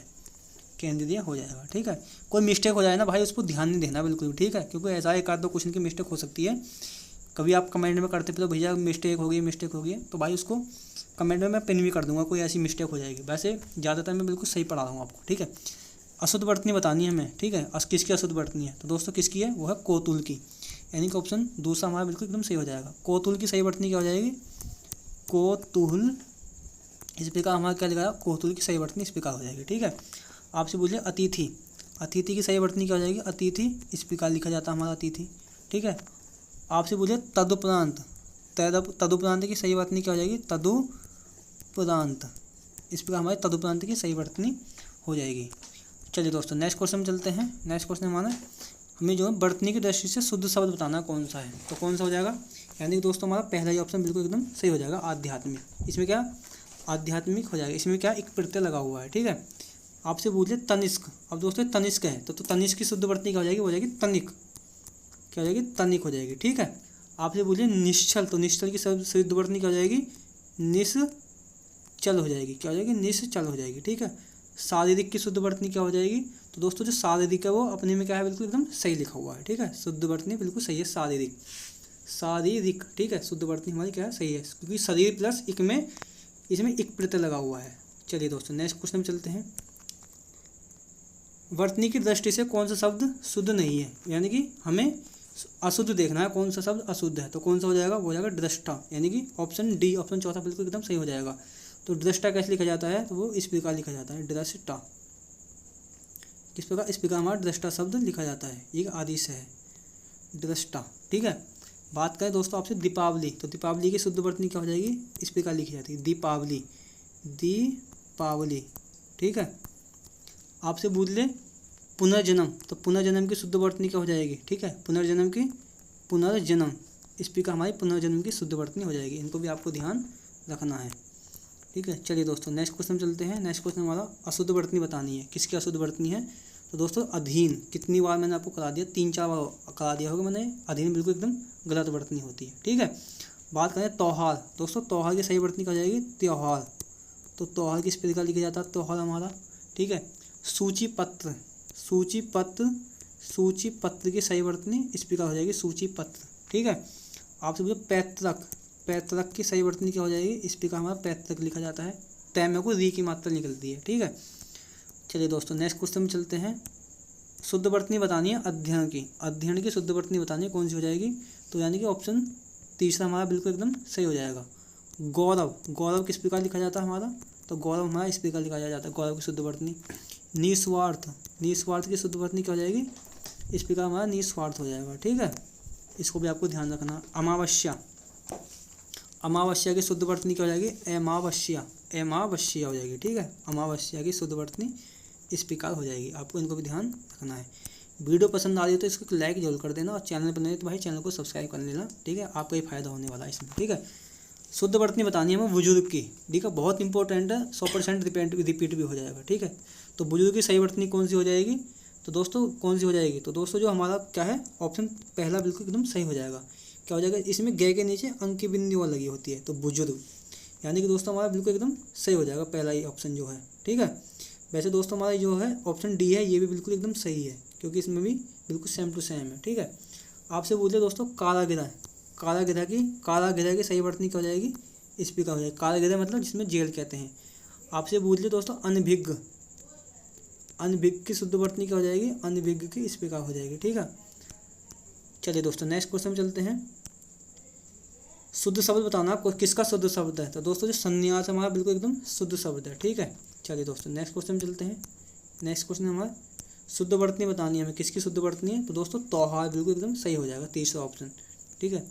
केंद्रीय हो जाएगा, ठीक है। कोई मिस्टेक हो जाए ना भाई, उसको ध्यान नहीं देना बिल्कुल, ठीक है, क्योंकि ऐसा एक आध दो क्वेश्चन की मिस्टेक हो सकती है। कभी आप कमेंट में करते तो भैया मिस्टेक हो गई, तो भाई उसको कमेंट में मैं पिन भी कर दूंगा, कोई ऐसी मिस्टेक हो जाएगी। वैसे ज़्यादातर मैं बिल्कुल सही पढ़ा रहा हूँ आपको, ठीक है। अशुद्ध वर्तनी बतानी है हमें, ठीक है। किसकी अशुद्ध वर्तनी है, तो दोस्तों किसकी है, वो है कोतुल की, यानी कि ऑप्शन दूसरा हमारा बिल्कुल एकदम सही हो जाएगा। कोतुल की सही वर्तनी क्या हो जाएगी, कोतुल, इस प्रकार हमारा क्या लिखा है, कोतुल की सही वर्तनी इस प्रकार हो जाएगी, ठीक है। आपसे पूछिए अतिथि की सही वर्तनी क्या हो जाएगी, अतिथि इस प्रकार लिखा जाता है हमारा अतिथि, ठीक है। आपसे पूछिए तदुपरांत की सही वर्तनी क्या हो जाएगी, तदुपरांत, इस प्रकार हमारे तदुपरांत की सही वर्तनी हो जाएगी। चलिए दोस्तों नेक्स्ट क्वेश्चन में चलते हैं। नेक्स्ट क्वेश्चन हमारा हमें जो है वर्तनी की दृष्टि से शुद्ध शब्द बताना कौन सा है, तो कौन सा हो जाएगा, यानी कि दोस्तों हमारा पहला ही ऑप्शन बिल्कुल एकदम सही हो जाएगा आध्यात्मिक। इसमें क्या आध्यात्मिक हो जाएगा, इसमें क्या एक प्रत्यय लगा हुआ है, ठीक है। आपसे पूछिए तनिष्क, अब दोस्तों तनिष्क है तो तनिष्क की शुद्ध वर्तनी क्या हो जाएगी, वो हो जाएगी तनिक, क्या हो जाएगी, तनिक हो जाएगी, ठीक है। आपसे पूछिए निश्चल, तो निश्चल की शुद्ध वर्तनी क्या हो जाएगी, निश्चल हो जाएगी, क्या हो जाएगी, निश्चल हो जाएगी, ठीक है। शारीरिक की शुद्ध वर्तनी क्या हो जाएगी, तो दोस्तों जो शारीरिक है वो अपने में क्या है, बिल्कुल एकदम सही लिखा हुआ है, ठीक है। शुद्ध वर्तनी बिल्कुल सही है, शारीरिक, ठीक है। शुद्ध वर्तनी हमारी क्या है, सही है, क्योंकि शरीर प्लस इक में इसमें एक प्रत्यय लगा हुआ है। चलिए दोस्तों नेक्स्ट क्वेश्चन में चलते हैं। वर्तनी की दृष्टि से कौन सा शब्द शुद्ध नहीं है, यानी कि हमें अशुद्ध देखना है, कौन सा शब्द अशुद्ध है, तो कौन सा हो जाएगा, वो हो जाएगा दृष्टा, यानी कि ऑप्शन डी, ऑप्शन चौथा बिल्कुल एकदम सही हो जाएगा। तो दृष्टा कैसे लिखा जाता है, तो वो इस प्रकार लिखा जाता है, दृष्टा, किस प्रकार, इस प्रकार हमारा दृष्टा शब्द लिखा जाता है, एक आदेश है दृष्टा, ठीक है। बात करें दोस्तों आपसे दीपावली, तो दीपावली की शुद्ध वर्तनी क्या हो जाएगी, इस प्रकार लिखी जाती है दीपावली, ठीक है। आपसे पूछ ले पुनर्जन्म, तो पुनर्जन्म की शुद्ध वर्तनी क्या हो जाएगी, ठीक है, पुनर्जन्म, इस प्रकार हमारी पुनर्जन्म की शुद्ध वर्तनी हो जाएगी। इनको भी आपको ध्यान रखना है, ठीक है। चलिए दोस्तों नेक्स्ट क्वेश्चन चलते हैं। नेक्स्ट क्वेश्चन हमारा अशुद्ध वर्तनी बतानी है, किसकी अशुद्ध वर्तनी है, तो दोस्तों अधीन, कितनी बार मैंने आपको करा दिया, 3-4 बार करा दिया होगा मैंने, अधीन बिल्कुल एकदम गलत वर्तनी होती है, ठीक है। बात करें त्यौहार, दोस्तों त्यौहार की सही वर्तनी क्या हो जाएगी, त्यौहार, तो त्यौहार किस प्रकार लिखा जाता है, त्यौहार हमारा, ठीक है। सूचीपत्र की सही वर्तनी इस प्रकार हो जाएगी सूचीपत्र, ठीक है। आपसे पूछो पैतृक की सही वर्तनी क्या हो जाएगी, इस प्रकार हमारा पैतृक लिखा जाता है, तय में को री की मात्रा निकलती है, ठीक है। चलिए दोस्तों नेक्स्ट क्वेश्चन में चलते हैं। शुद्ध वर्तनी बतानी है अध्ययन की शुद्ध वर्तनी बतानी है, कौन सी हो जाएगी, तो यानी कि ऑप्शन तीसरा हमारा बिल्कुल एकदम सही हो जाएगा। गौरव किस प्रकार लिखा जाता है हमारा, तो गौरव हमारा इस प्रकार लिखा जाता है, गौरव की शुद्ध वर्तनी। निस्वार्थ की शुद्ध वर्तनी क्या हो जाएगी, इस प्रकार हमारा निस्वार्थ हो जाएगा, ठीक है। इसको भी आपको ध्यान रखना। अमावस्या की शुद्ध वर्तनी क्या हो जाएगी, अमावस्या हो जाएगी, ठीक है। अमावस्या की शुद्ध वर्तनी इस प्रकार हो जाएगी, आपको इनको भी ध्यान रखना है। वीडियो पसंद आ रही है तो इसको लाइक जरूर कर देना, और चैनल पर नहीं तो भाई चैनल को सब्सक्राइब कर लेना, ठीक है। आपका ही फायदा होने वाला है इसमें, ठीक है। शुद्ध वर्तनी बतानी है हमें बुजुर्ग की, ठीक है, बहुत इंपॉर्टेंट है, 100% रिपीट भी हो जाएगा, ठीक है। तो बुजुर्ग की सही वर्तनी कौन सी हो जाएगी, तो दोस्तों कौन सी हो जाएगी, तो दोस्तों जो हमारा क्या है ऑप्शन पहला बिल्कुल एकदम सही हो जाएगा। क्या हो जाएगा, इसमें गै के नीचे अंक की बिंदी लगी होती है, तो बुजुर्ग, यानी कि दोस्तों हमारा बिल्कुल एकदम सही हो जाएगा पहला ही ऑप्शन जो है, ठीक है। वैसे दोस्तों हमारा जो है ऑप्शन डी है, ये भी बिल्कुल एकदम सही है, क्योंकि इसमें भी बिल्कुल सेम टू सेम है, ठीक है। आपसे पूछ ले दोस्तों कारागृह, कारागृह की सही वर्तनी क्या हो जाएगी, इस पर क्या हो जाएगी, कारागृह मतलब जिसमें जेल कहते हैं। आपसे पूछ ले दोस्तों अनभिज्ञ, अनभिज्ञ की शुद्ध वर्तनी क्या हो जाएगी, अनभिज्ञ की इस पर क्या हो जाएगी, ठीक है। चलिए दोस्तों नेक्स्ट क्वेश्चन चलते हैं। शुद्ध शब्द बताना किसका शुद्ध शब्द है, तो दोस्तों जो संन्यास हमारा बिल्कुल एकदम शुद्ध शब्द है, ठीक है। चलिए दोस्तों नेक्स्ट क्वेश्चन चलते हैं। नेक्स्ट क्वेश्चन हमारा शुद्ध वर्तनी बतानी है हमें, किसकी शुद्ध वर्तनी है, तो दोस्तों त्योहार बिल्कुल एकदम सही हो जाएगा, तीसरा ऑप्शन, ठीक है।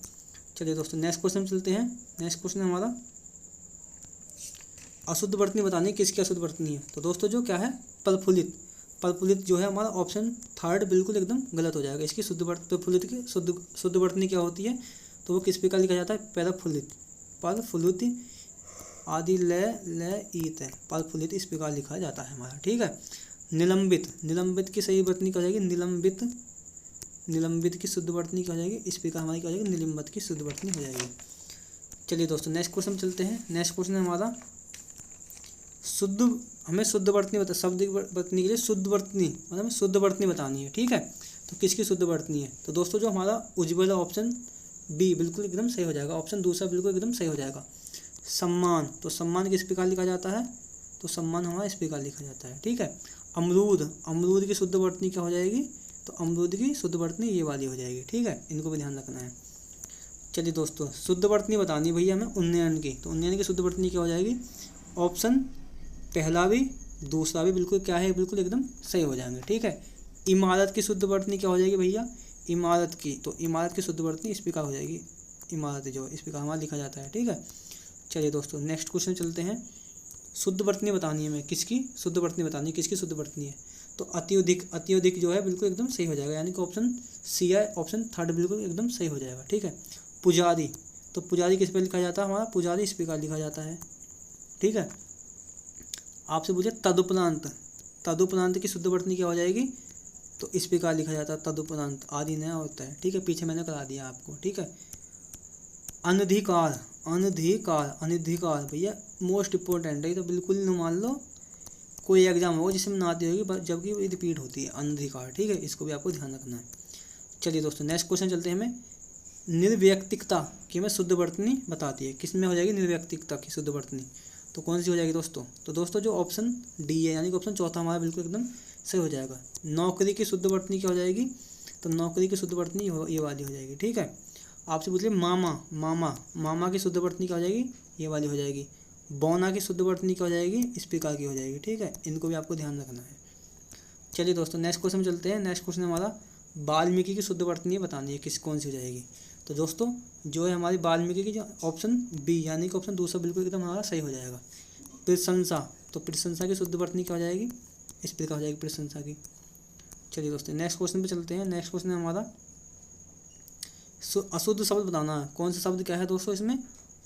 चलिए दोस्तों नेक्स्ट क्वेश्चन चलते हैं। नेक्स्ट क्वेश्चन हमारा अशुद्ध वर्तनी बतानी है, किसकी अशुद्ध वर्तनी है, तो दोस्तों जो क्या है प्रफुल्लित, प्रफुल्लित जो है हमारा ऑप्शन थर्ड बिल्कुल एकदम गलत हो जाएगा। इसकी प्रफुल्लित की शुद्ध वर्तनी क्या होती है, तो वो किस प्रकार लिखा जाता है, प्रफुल्लित, प्रफुल्लित आदि ल ईत है, प्रफुल्लित इस प्रकार लिखा जाता है हमारा, ठीक है। निलंबित, निलंबित की सही वर्तनी क्या हो जाएगी, निलंबित, निलंबित की शुद्ध वर्तनी क्या हो जाएगी, इस प्रकार हमारी क्या हो जाएगी, निलंबित की शुद्ध वर्तनी हो जाएगी। चलिए दोस्तों नेक्स्ट क्वेश्चन चलते हैं। नेक्स्ट क्वेश्चन है हमारा शुद्ध, हमें शुद्ध वर्तनी बता, शब्द वर्तनी के लिए शुद्ध वर्तनी मतलब हमें शुद्ध वर्तनी बतानी है, ठीक है। तो किसकी शुद्ध वर्तनी है, तो दोस्तों जो हमारा उज्ज्वल ऑप्शन बी बिल्कुल एकदम सही हो जाएगा, ऑप्शन दूसरा बिल्कुल एकदम सही हो जाएगा। सम्मान, तो सम्मान किस प्रकार लिखा जाता है, तो सम्मान हमारा इस प्रकार लिखा जाता है, ठीक है। अमरूद, अमरूद की शुद्ध वर्तनी क्या हो जाएगी, तो अमरूद की शुद्ध वर्तनी ये वाली हो जाएगी, ठीक है, इनको भी ध्यान रखना है। चलिए दोस्तों शुद्ध वर्तनी बतानी है भैया हमें उन्नयन की, तो उन्नयन की शुद्ध वर्तनी क्या हो जाएगी, ऑप्शन पहला भी दूसरा भी बिल्कुल क्या है, बिल्कुल एकदम सही हो जाएंगे, ठीक है। इमारत की शुद्ध वर्तनी क्या हो जाएगी भैया, इमारत की, तो इमारत की शुद्ध वर्तनी इस प्रकार हो जाएगी, इमारत जो इस प्रकार हमारा लिखा जाता है, ठीक है। चलिए दोस्तों नेक्स्ट क्वेश्चन चलते हैं। शुद्ध वर्तनी बतानी है हमें, किसकी शुद्ध वर्तनी बतानी है, किसकी शुद्ध वर्तनी है, तो अत्यधिक, अत्यधिक जो है बिल्कुल एकदम सही हो जाएगा, यानी कि ऑप्शन सी है, ऑप्शन थर्ड बिल्कुल एकदम सही हो जाएगा, ठीक है। पुजारी, तो पुजारी किस पर लिखा जाता है हमारा, पुजारी इस प्रकार लिखा जाता है, ठीक है। आपसे पूछे तदुपरांत, तदुपरांत की शुद्ध वर्तनी क्या हो जाएगी, तो इस प्रकार लिखा जाता है तदुपरांत, आदि नया होता है, ठीक है, पीछे मैंने करा दिया आपको, ठीक है। अनधिकार, अनधिकार, अनधिकार भैया मोस्ट इम्पोर्टेंट है, तो बिल्कुल न मान लो कोई एग्जाम होगा जिसमें ना आती होगी जबकि वो रिपीट होती है, अनधिकार, ठीक है, इसको भी आपको ध्यान रखना है। चलिए दोस्तों नेक्स्ट क्वेश्चन चलते हैं। हमें निर्व्यक्तिकता की हमें शुद्ध वर्तनी बताती है, किस में हो जाएगी निर्व्यक्तिकता की शुद्ध वर्तनी, तो कौन सी हो जाएगी दोस्तों, तो दोस्तों जो ऑप्शन डी है, यानी कि ऑप्शन चौथा हमारा बिल्कुल एकदम सही हो जाएगा। नौकरी की शुद्ध वर्तनी क्या हो जाएगी, तो नौकरी की शुद्ध वर्तनी ये वाली हो जाएगी, ठीक है। आपसे पूछ लिया मामा, मामा, मामा की शुद्ध वर्तनी क्या हो जाएगी, ये वाली हो जाएगी। बौना की शुद्ध वर्तनी क्या हो जाएगी, इस प्रकार की हो जाएगी, ठीक है, इनको भी आपको ध्यान रखना है। चलिए दोस्तों नेक्स्ट क्वेश्चन चलते हैं। नेक्स्ट क्वेश्चन हमारा वाल्मीकि की शुद्ध वर्तनी बतानी है, किस कौन सी हो जाएगी, तो दोस्तों जो है हमारी वाल्मीकि की जो ऑप्शन बी, यानी कि ऑप्शन दूसरा बिल्कुल एकदम हमारा सही हो जाएगा। प्रशंसा, तो प्रशंसा की शुद्ध वर्तनी क्या हो जाएगी, इस प्रकार हो जाएगी प्रशंसा की। चलिए दोस्तों नेक्स्ट क्वेश्चन पे चलते हैं। नेक्स्ट क्वेश्चन है हमारा अशुद्ध शब्द बताना है, कौन सा शब्द क्या है दोस्तों इसमें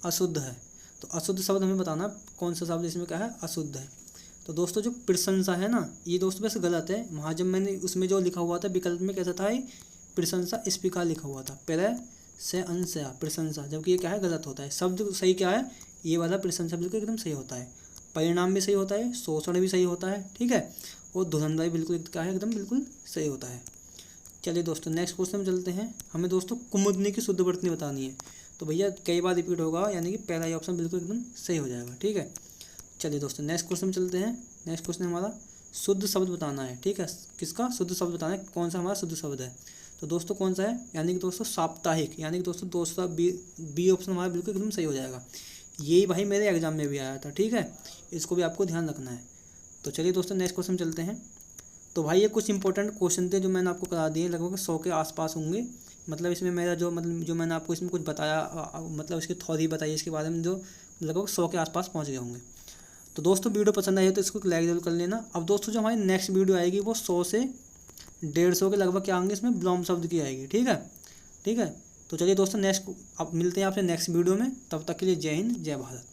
अशुद्ध है, तो अशुद्ध शब्द हमें बताना कौन सा शब्द इसमें क्या है अशुद्ध है। तो दोस्तों जो प्रशंसा है ना, ये दोस्तों वैसे गलत है, वहाँ जब मैंने उसमें जो लिखा हुआ था विकल्प में कैसा था, प्रशंसा इस प्रकार लिखा हुआ था, पहले से अंशया प्रशंसा, जबकि ये क्या है गलत होता है। शब्द सही क्या है, ये वाला प्रशंसा बिल्कुल एकदम सही होता है, परिणाम भी सही होता है, शोषण भी सही होता है, ठीक है, और धुरंधर बिल्कुल क्या है एकदम बिल्कुल सही होता है। चलिए दोस्तों नेक्स्ट क्वेश्चन में चलते हैं। हमें दोस्तों कुमुदनी की शुद्ध वर्तनी बतानी है, तो भैया कई बार रिपीट होगा, यानी कि पहला ही ऑप्शन बिल्कुल एकदम सही हो जाएगा, ठीक है। चलिए दोस्तों नेक्स्ट क्वेश्चन में चलते हैं। नेक्स्ट क्वेश्चन हमारा शुद्ध शब्द बताना है, ठीक है, किसका शुद्ध शब्द बताना है, कौन सा हमारा शुद्ध शब्द है, तो दोस्तों कौन सा है, यानी कि दोस्तों साप्ताहिक, यानी कि दोस्तों दूसरा बी ऑप्शन हमारा बिल्कुल एकदम सही हो जाएगा। यही भाई मेरे एग्जाम में भी आया था, ठीक है, इसको भी आपको ध्यान रखना है। तो चलिए दोस्तों नेक्स्ट क्वेश्चन चलते हैं। तो भाई ये कुछ इंपॉर्टेंट क्वेश्चन थे जो मैंने आपको करा दिए, लगभग 100 के आसपास होंगे, मतलब इसमें मेरा जो जो मैंने आपको इसमें कुछ बताया, मतलब इसकी थ्योरी बताई इसके बारे में, जो लगभग 100 के आसपास पहुंच गए होंगे। तो दोस्तों वीडियो पसंद आई हो तो इसको लाइक जरूर कर लेना। अब दोस्तों जो हमारी नेक्स्ट वीडियो आएगी वो 100 से 150 के लगभग क्या आएंगे, इसमें विलोम शब्द की आएगी। ठीक है, ठीक है। तो चलिए दोस्तों, नेक्स्ट अब मिलते हैं आपसे नेक्स्ट वीडियो में। तब तक के लिए जय हिंद, जय भारत।